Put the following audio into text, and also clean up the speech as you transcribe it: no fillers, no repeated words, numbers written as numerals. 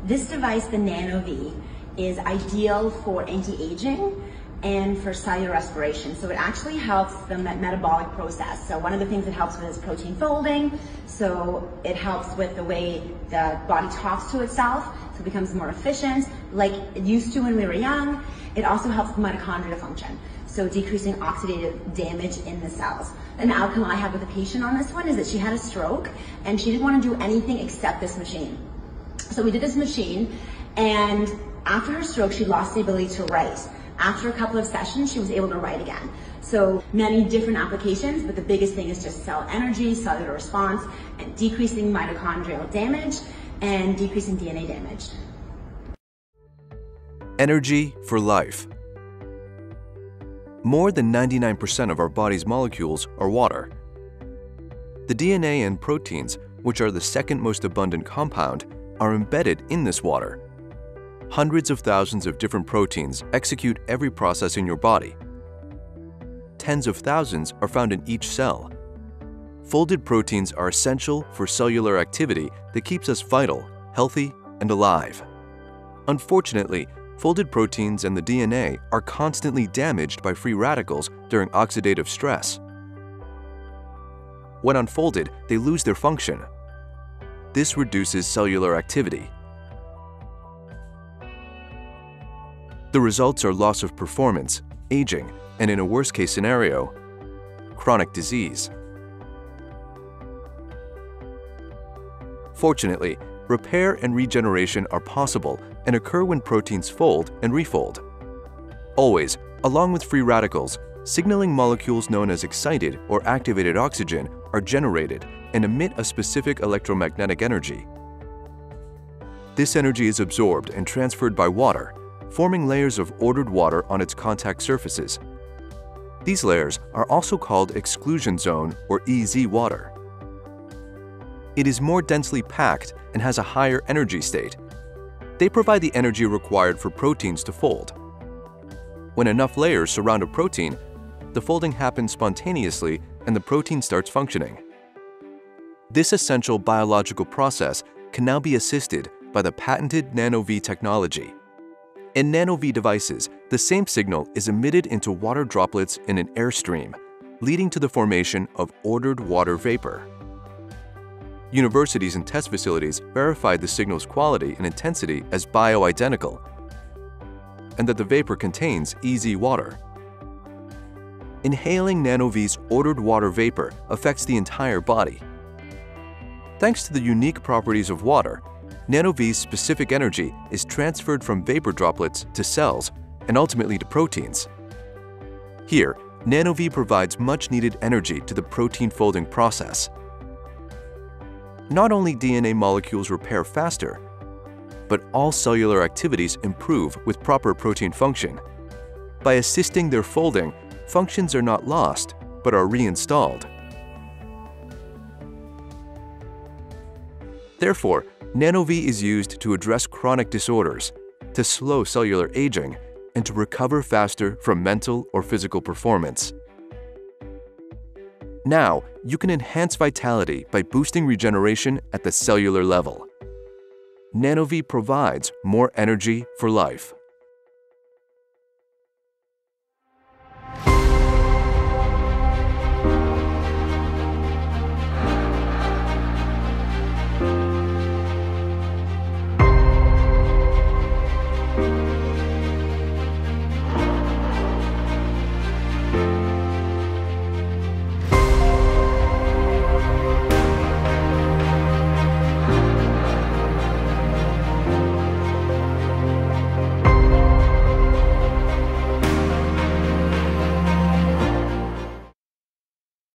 This device, the Nano-V, is ideal for anti-aging and for cellular respiration. So it actually helps the metabolic process. So one of the things it helps with is protein folding. So it helps with the way the body talks to itself, so it becomes more efficient, like it used to when we were young. It also helps mitochondria function, so decreasing oxidative damage in the cells. An outcome I had with a patient on this one is that she had a stroke and she didn't want to do anything except this machine. So we did this machine, and after her stroke, she lost the ability to write. After a couple of sessions, she was able to write again. So many different applications, but the biggest thing is just cell energy, cellular response, and decreasing mitochondrial damage and decreasing DNA damage. Energy for life. More than 99% of our body's molecules are water. The DNA and proteins, which are the second most abundant compound, are embedded in this water. Hundreds of thousands of different proteins execute every process in your body. Tens of thousands are found in each cell. Folded proteins are essential for cellular activity that keeps us vital, healthy, and alive. Unfortunately, folded proteins and the DNA are constantly damaged by free radicals during oxidative stress. When unfolded, they lose their function. This reduces cellular activity. The results are loss of performance, aging, and in a worst-case scenario, chronic disease. Fortunately, repair and regeneration are possible and occur when proteins fold and refold. Always, along with free radicals, signaling molecules known as excited or activated oxygen are generated and emit a specific electromagnetic energy. This energy is absorbed and transferred by water, forming layers of ordered water on its contact surfaces. These layers are also called exclusion zone or EZ water. It is more densely packed and has a higher energy state. They provide the energy required for proteins to fold. When enough layers surround a protein, the folding happens spontaneously and the protein starts functioning. This essential biological process can now be assisted by the patented Nano-V technology. In Nano-V devices, the same signal is emitted into water droplets in an airstream, leading to the formation of ordered water vapor. Universities and test facilities verified the signal's quality and intensity as bioidentical, and that the vapor contains EZ water. Inhaling Nano-V's ordered water vapor affects the entire body. Thanks to the unique properties of water, Nano-V's specific energy is transferred from vapor droplets to cells and ultimately to proteins. Here, Nano-V provides much-needed energy to the protein folding process. Not only DNA molecules repair faster, but all cellular activities improve with proper protein function. By assisting their folding, functions are not lost, but are reinstalled. Therefore, Nano-V is used to address chronic disorders, to slow cellular aging, and to recover faster from mental or physical performance. Now, you can enhance vitality by boosting regeneration at the cellular level. Nano-V provides more energy for life.